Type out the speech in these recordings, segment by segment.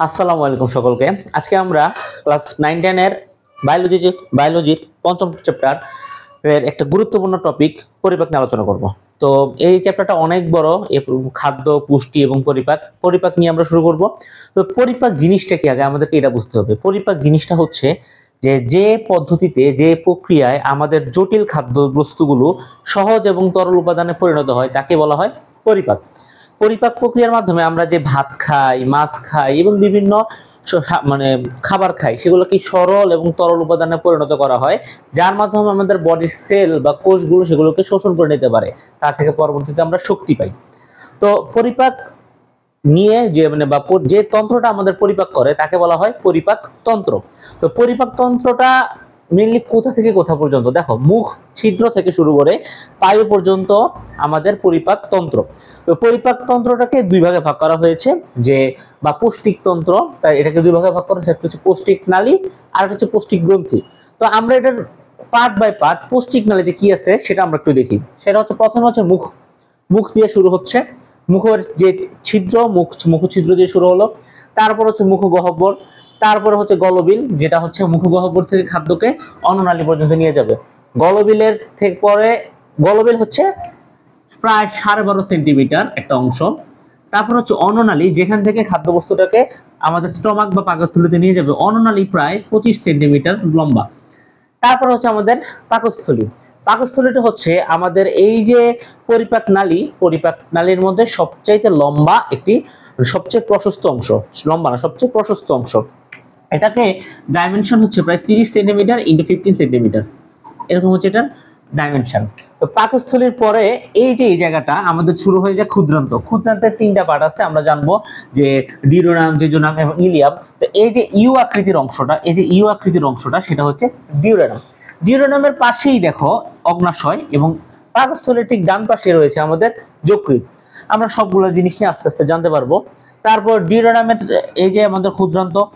আসসালামু আলাইকুম সকলকে। আজকে আমরা ক্লাস 9-10 এর বায়োলজির পঞ্চম চ্যাপ্টার এর একটা গুরুত্বপূর্ণ টপিক পরিপাক নিয়ে আলোচনা করব। তো এই চ্যাপ্টারটা অনেক বড়, খাদ্য, পুষ্টি এবং পরিপাক নিয়ে আমরা শুরু করব। তো পরিপাক জিনিসটা কি, আগে আমাদেরকে এটা বুঝতে হবে। পরিপাক জিনিসটা হচ্ছে যে পদ্ধতিতে, যে প্রক্রিয়ায় আমাদের জটিল খাদ্য বস্তুগুলো সহজ এবং তরল উপাদানে পরিণত হয় তাকে বলা হয় পরিপাক। পরিপাক প্রক্রিয়ার মাধ্যমে আমরা যে ভাত খাই, মাছ খাই এবং বিভিন্ন মানে খাবার খাই, সেগুলোকে সরল এবং তরল উপাদানে পরিণত করা হয়, যার মাধ্যমে আমাদের বডির সেল বা কোষগুলো সেগুলোকে শোষণ করে নিতে পারে। তার থেকে পরবর্তীতে আমরা শক্তি পাই। তো পরিপাক নিয়ে যে তন্ত্রটা আমাদের পরিপাক করে তাকে বলা হয় পরিপাক তন্ত্র। তো পরিপাক তন্ত্রটা মেইনলি কোথা থেকে কোথা পর্যন্ত, দেখো, মুখ ছিদ্র থেকে শুরু করে পায়ু পর্যন্ত আমাদের পরিপাক তন্ত্র। তো পরিপাক তন্ত্রটাকে দুই ভাগে ভাগ করা হয়েছে, যে বা পৌষ্টিক তন্ত্র, তাই এটাকে দুই ভাগে ভাগ করা হয়েছে। একটা হচ্ছে পৌষ্টিক নালী আর একটা হচ্ছে পৌষ্টিক গ্রন্থি। তো আমরা এটার পার্ট বাই পার্ট পৌষ্টিক নালীতে কি আছে সেটা আমরা একটু দেখি। সেটা হচ্ছে প্রথমে হচ্ছে মুখ। মুখ দিয়ে শুরু হচ্ছে, মুখের যে ছিদ্র, মুখ ছিদ্র দিয়ে শুরু হলো। তারপর হচ্ছে মুখগহ্বর, তারপরে হচ্ছে গলবিল, যেটা হচ্ছে মুখগহ্বর থেকে খাদ্যকে অন্ননালী পর্যন্ত নিয়ে যাবে। গলবিলের থেকে পরে গলবিল হচ্ছে প্রায় 12.5 সেন্টিমিটার একটা অংশ। তারপর হচ্ছে অন্ননালী, যেখান থেকে খাদ্যবস্তুটাকে আমাদের স্টমাক বা পাকস্থলীতে নিয়ে যাবে। অন্ননালী প্রায় 25 সেন্টিমিটার লম্বা। তারপর হচ্ছে আমাদের পাকস্থলী। পাকস্থলীটা হচ্ছে আমাদের এই যে পরিপাক নালীর মধ্যে সবচাইতে লম্বা একটি, সবচেয়ে প্রশস্ত অংশ। লম্বা না, সবচেয়ে প্রশস্ত অংশ। এটাকে ডাইমেনশন হচ্ছে প্রায় 30 সেন্টিমিটার ইন্টু 15 সেন্টিমিটার, এরকম হচ্ছে এটার ডাইমেনশন। তো পাকস্থলীর পরে এই জায়গাটা আমাদের শুরু হয়ে যায় ক্ষুদ্রান্ত। ক্ষুদ্রান্তের 3টা পার্ট আছে, আমরা জানবো, যে ডিউরেনাম, জেজুনাম এবং ইলিয়াম। তো এই যে ইউ আকৃতির অংশটা, সেটা হচ্ছে ডিউরেনাম। ডিউরেনামের পাশেই দেখো অগ্নাশয়, এবং পাকস্থলীর ঠিক ডান পাশে রয়েছে আমাদের যকৃৎ। আমরা সবগুলো জিনিস নিয়ে আস্তে আস্তে জানতে পারবো। তারপর ডিউরেনামের এই যে আমাদের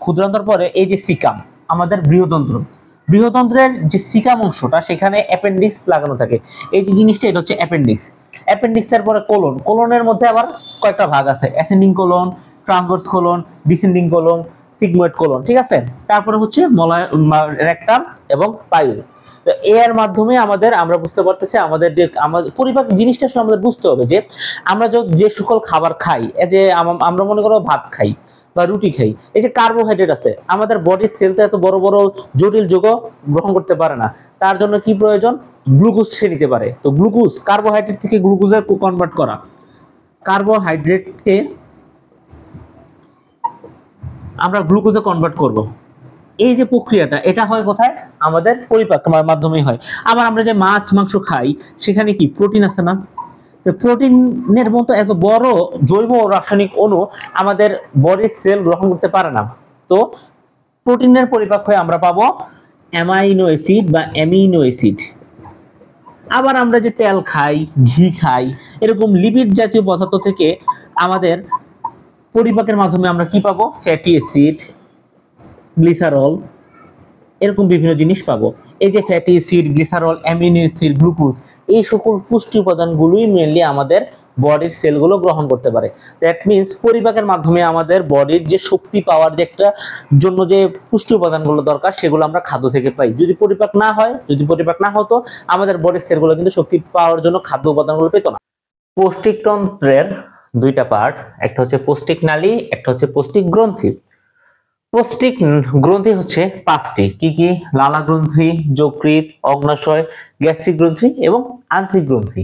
ক্ষুদ্রান্তর পরে এই যে সিকাম, আমাদের বৃহদন্ত্র। বৃহতন্ত্রের যে সিকাম অংশটা, সেখানে অ্যাপেন্ডিক্স লাগানো থাকে। এই যে জিনিসটা, এটা হচ্ছে অ্যাপেন্ডিক্স। অ্যাপেন্ডিক্সের পরে কোলন। কোলনের মধ্যে আবার কয়েকটা ভাগ আছে: ascending colon, transverse colon, descending colon, sigmoid colon, ঠিক আছে। তারপরে হচ্ছে রেকটাম এবং পাইল। তো এর মাধ্যমে আমরা বুঝতে পারতেছি আমাদের পরিপাক জিনিসটা আসলে আমাদের বুঝতে হবে, যে আমরা যে সকল খাবার খাই, এই যে আমরা মনে করো ভাত খাই বা রুটি খাই, এই যে কার্বোহাইড্রেট আছে, আমাদের বডির সেল তো এত বড় বড় জটিল যৌগ গ্রহণ করতে পারে না। তার জন্য কি প্রয়োজন? গ্লুকোজ সে নিতে পারে। তো গ্লুকোজ, কার্বোহাইড্রেট থেকে গ্লুকোজে কনভার্ট করা, কার্বোহাইড্রেটকে আমরা গ্লুকোজে কনভার্ট করব। এই যে প্রক্রিয়াটা, এটা হয় কোথায়? আমাদের পরিপাক মাধ্যমেই হয়। আবার আমরা যে মাছ মাংস খাই, সেখানে কি প্রোটিন আছে না? প্রোটিনের মতো এত বড় জৈব ও রাসায়নিক অণু আমাদের বডির সেল গ্রহণ করতে পারে না। তো প্রোটিনের পরিপাক হয়ে আমরা পাবো অ্যামাইনো অ্যাসিড বা অ্যামিনো অ্যাসিড। আবার আমরা যে তেল খাই, ঘি খাই, এরকম লিপিড জাতীয় পদার্থ থেকে আমাদের পরিপাকের মাধ্যমে আমরা কি পাবো? ফ্যাটি অ্যাসিড, গ্লিসারল, এরকম বিভিন্ন জিনিস পাবো। এই যে fatty acid, glycerol, amino acid, glucose, এই সকল পুষ্টি উপাদানগুলোই মেইনলি আমাদের বডির সেলগুলো গ্রহণ করতে পারে। দ্যাট মিন্স পরিপাকের মাধ্যমে আমাদের বডির যে শক্তি পাওয়ার যে একটা জন্য যে পুষ্টি উপাদানগুলো দরকার, সেগুলো আমরা খাদ্য থেকে পাই। যদি পরিপাক না হতো, আমাদের বডির সেলগুলো কিন্তু শক্তি পাওয়ার জন্য খাদ্য উপাদানগুলো পেত না। পৌষ্টিক তন্ত্রের 2টা পার্ট, একটা হচ্ছে পৌষ্টিক নালী, একটা হচ্ছে পৌষ্টিক গ্রন্থি। পৌষ্টিক গ্রন্থি হচ্ছে 5টি। কি কি? লালা গ্রন্থি, যকৃৎ, অগ্নাশয়, গ্যাস্ট্রিক গ্রন্থি এবং আন্ত্রিক গ্রন্থি।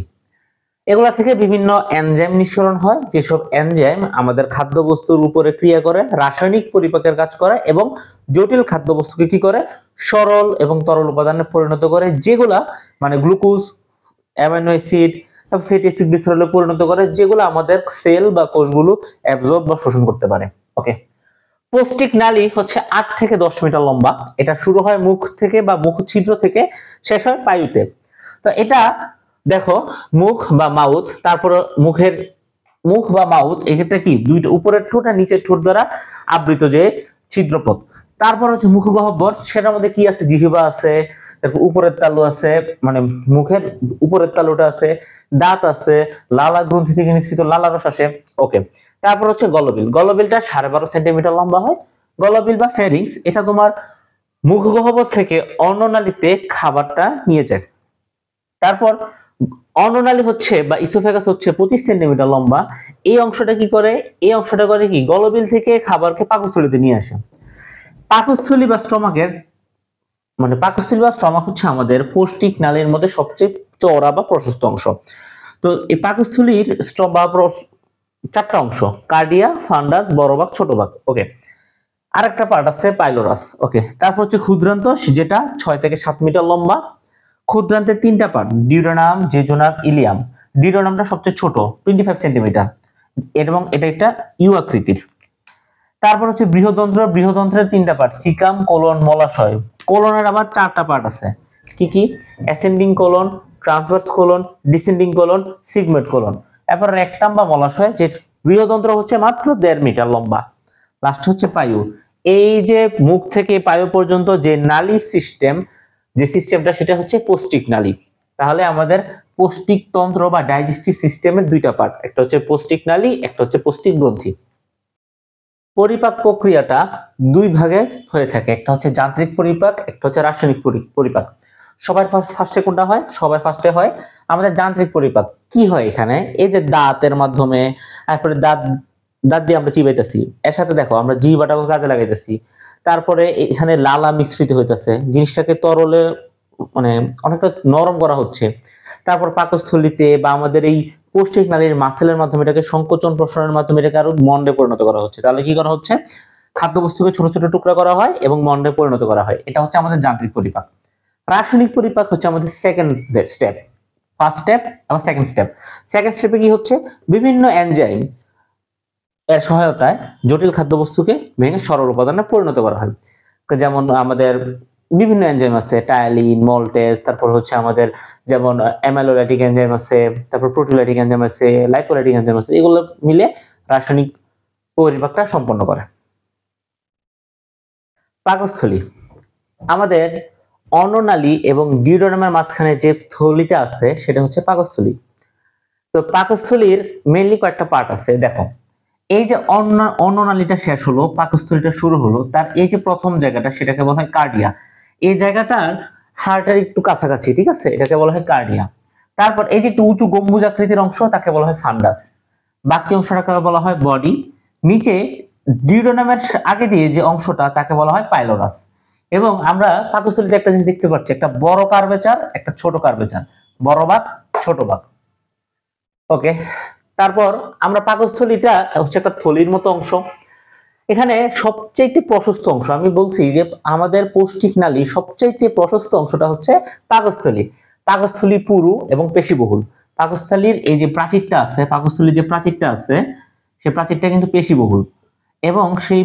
এগুলা থেকে বিভিন্ন এনজাইম নিঃসরণ হয়, যেসব এনজাইম আমাদের খাদ্যবস্তুর উপরে ক্রিয়া করে, রাসায়নিক পরিপাকের কাজ করে এবং জটিল খাদ্যবস্তুকে কি করে? সরল এবং তরল উপাদানে পরিণত করে, যেগুলা মানে glucose, amino acid, fatty acid, গ্লিসারলে পরিণত করে, যেগুলো আমাদের সেল বা কোষগুলো অ্যাবজর্ব বা শোষণ করতে পারে। ওকে। পৌষ্টিক নালী হচ্ছে 8 থেকে 10 মিটার লম্বা। এটা শুরু হয় মুখ থেকে বা মুখ ছিদ্র থেকে, শেষ হয় পায়ুতে। তো এটা দেখো, মুখ বা মাউথ, তারপর মুখ বা মাউথ, এক্ষেত্রে কি দুইটা, উপরের ঠোঁট আর নিচের ঠোঁট দ্বারা আবৃত যে ছিদ্রপথ। তারপর হচ্ছে মুখগহ্বর, সেটার মধ্যে কি আছে? জিহ্বা আছে, তারপর উপরের তালু আছে, মানে মুখের উপরের তালুটা আছে, দাঁত আছে, লালা গ্রন্থি থেকে নিঃসৃত লালারস আসে। ওকে। তারপর হচ্ছে গলবিল, গলবিলটা 12.5 সেন্টিমিটার লম্বা হয়। গলবিল বা ফেরিংস এটা তোমার মুখগহ্বর থেকে অন্ননালীতে খাবারটা নিয়ে যায়। তারপর অন্ননালী হচ্ছে বা ইসোফেগাস হচ্ছে 25 সেন্টিমিটার লম্বা। এই অংশটা কি করে, এই অংশটা করে কি গলবিল থেকে খাবারকে পাকস্থলীতে নিয়ে আসে। পাকস্থলী বা স্টমাকের মানে পাকস্থলী বা স্টমাক হচ্ছে আমাদের পৌষ্টিক নালীর মধ্যে সবচেয়ে চওড়া বা প্রশস্ত অংশ। তো এই পাকস্থলীর চারটা অংশ, কার্ডিয়া, ফান্ডাস, বড় ভাগ, ছোট ভাগ। ওকে, আরেকটা পার্ট আছে পাইলোরাস। ওকে, তারপর হচ্ছে ক্ষুদ্রান্ত, যেটা 6 থেকে 7 মিটার লম্বা। ক্ষুদ্রান্তের তিনটা পার্ট, ডিউডেনাম, জেজুনাম, ইলিয়াম। ডিউডেনামটা সবচেয়ে ছোট, 25 সেন্টিমিটার, এবং এটা একটা ইউ আকৃতির। তারপর হচ্ছে বৃহদন্ত্র, বৃহদন্ত্রের তিনটা পার্ট, সিকাম, কোলন, মলাশয়। কোলনের আবার চারটা পার্ট আছে, কি কি? Ascending colon, transverse colon, descending colon, sigmoid colon. এরপর রেকটাম বা মলাশয়, যে বৃহদন্ত্র হচ্ছে মাত্র 1.5 মিটার লম্বা। লাস্ট হচ্ছে পায়ু। এই যে মুখ থেকে পায়ু পর্যন্ত যে নালীর সিস্টেম, যে সিস্টেমটা সেটা হচ্ছে পৌষ্টিক নালী। তাহলে আমাদের পৌষ্টিক তন্ত্র বা ডাইজেস্টিভ সিস্টেমের দুইটা পার্ট, একটা হচ্ছে পৌষ্টিক নালী, একটা হচ্ছে পৌষ্টিক গ্রন্থি। পরিপাক প্রক্রিয়াটা দুই ভাগে হয়ে থাকে, একটা হচ্ছে যান্ত্রিক পরিপাক, একটা হচ্ছে রাসায়নিক পরিপাক। সবার ফার্স্টে কোনটা হয়? সবার ফার্স্টে হয় আমাদের যান্ত্রিক পরিপাক। কি হয় এখানে? এই যে দাঁতের মাধ্যমে, তারপরে দাঁত দাঁত দিয়ে আমরা চিবাইতেছি, এর সাথে দেখো আমরা জিহ্বাটাকে কাজে লাগাইতেছি। তারপরে এখানে লালা মিশ্রিত হইতেছে, জিনিসটাকে তরলে মানে অনেকটা নরম করা হচ্ছে। তারপর পাকস্থলীতে বা আমাদের এই পৌষ্টিক নালীর মাসেলের মাধ্যমে এটাকে সংকোচন প্রসারণের মাধ্যমে এটাকে আরো মন্ডে পরিণত করা হচ্ছে। তাহলে কি করা হচ্ছে? খাদ্যবস্তুকে ছোট ছোট টুকরা করা হয় এবং মন্ডে পরিণত করা হয়। এটা হচ্ছে আমাদের যান্ত্রিক পরিপাক। রাসায়নিক পরিপাক হচ্ছে আমাদের সেকেন্ড স্টেপ। ফার্স্ট স্টেপ এবং সেকেন্ড স্টেপ। সেকেন্ড স্টেপে কি হচ্ছে? বিভিন্ন এনজাইম এর সহায়তায় জটিল খাদ্যবস্তুকে ভেঙে সরল উপাদানে পরিণত করা হয়। যেমন আমাদের বিভিন্ন এনজাইম আছে, টায়ালিন, মল্টেজ, তারপর হচ্ছে আমাদের যেমন অ্যামাইলোলাইটিক এনজাইম আছে, তারপর প্রোটিওলাইটিক এনজাইম আছে, লাইপোলাইটিক এনজাইম আছে, এগুলো মিলে রাসায়নিক পরিপাকটা সম্পন্ন করে। পাকস্থলী আমাদের অন্ননালী এবং ডিউডেনামের মাঝখানে যে থলিটা আছে সেটা হচ্ছে পাকস্থলী। তো পাকস্থলীর মেইনলি কয়েকটা পার্ট আছে, দেখো। এই যে অন্ননালীটা শেষ হলো, পাকস্থলীটা শুরু হলো, তার এই যে প্রথম জায়গাটা সেটাকে বলা হয় কার্ডিয়া। এই জায়গাটার হার্টের একটু কাছাকাছি, ঠিক আছে, এটাকে বলা হয় কার্ডিয়া। তারপর এই যে একটু উঁচু গম্বুজ আকৃতির অংশ, তাকে বলা হয় ফান্ডাস। বাকি অংশটাকে বলা হয় বডি। নিচে ডিউডেনামের আগে দিয়ে যে অংশটা তাকে বলা হয় পাইলোরাস। এবং আমরা পাকস্থলীতে একটা জিনিস দেখতে পাচ্ছি, একটা বড় কার্ভেচার, একটা ছোট কার্ভেচার, বড় ভাগ, ছোট ভাগ। ওকে, তারপর আমরা পাকস্থলীটা হচ্ছে একটা থলির মতো অংশ। এখানে সবচেয়ে প্রশস্ত অংশ, আমি বলছি যে আমাদের পৌষ্টিক নালী সবচেয়ে প্রশস্ত অংশটা হচ্ছে পাকস্থলী। পাকস্থলী পুরু এবং পেশিবহুল। পাকস্থলীর এই যে প্রাচীরটা আছে, পাকস্থলীর যে প্রাচীরটা আছে, সেই প্রাচীরটা কিন্তু পেশিবহুল এবং সেই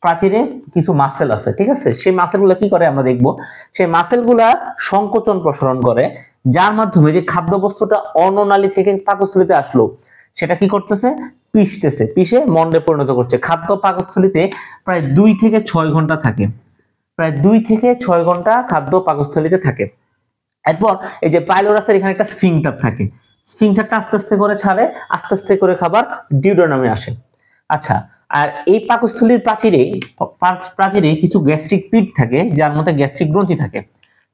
প্রাচীরে কিছু মাসেল আছে, ঠিক আছে। সেই মাসেলগুলো কি করে আমরা দেখব। সেই মাসেলগুলা সংকোচন প্রসারণ করে, যার মাধ্যমে যে খাদ্যবস্তুটা অন্ননালী থেকে পাকস্থলীতে আসলো সেটা কি করতেছে? পিষতেছে, পিষে মন্ডে পরিণত করছে। খাদ্য পাকস্থলীতে প্রায় 2 থেকে 6 ঘন্টা থাকে, প্রায় 2 থেকে 6 ঘন্টা খাদ্য পাকস্থলীতে থাকে। এরপর এই যে পাইলোরাসের এখানে একটা স্ফিংটার থাকে, স্ফিংটারটা আস্তে আস্তে করে ছাড়ে, আস্তে আস্তে করে খাবার ডিউডেনামে আসে। আচ্ছা, আর এই পাকস্থলীর প্রাচীরে কিছু গ্যাস্ট্রিক পিট থাকে, যার মধ্যে গ্যাস্ট্রিক গ্রন্থি থাকে।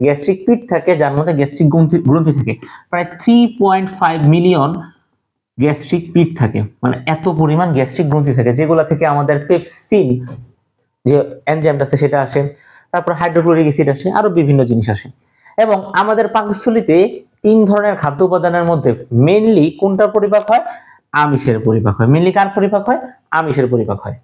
গ্যাস্ট্রিক পিট থাকে যার মধ্যে গ্যাস্ট্রিক গ্রন্থি থাকে। প্রায় 3.5 মিলিয়ন গ্যাস্ট্রিক পিট থাকে, মানে এত পরিমাণ গ্যাস্ট্রিক গ্রন্থি থাকে, যেগুলো থেকে আমাদের পেপসিন যে এনজাইমটা আছে সেটা আসে, তারপর হাইড্রোক্লোরিক অ্যাসিড আসে, আরো বিভিন্ন জিনিস আসে। এবং আমাদের পাকস্থলীতে 3 ধরনের খাদ্য উপাদানের মধ্যে মেইনলি কোনটার পরিপাক হয়? আমিষের পরিপাক হয়। মেইনলি কার পরিপাক হয়? আমিষের পরিপাক হয়।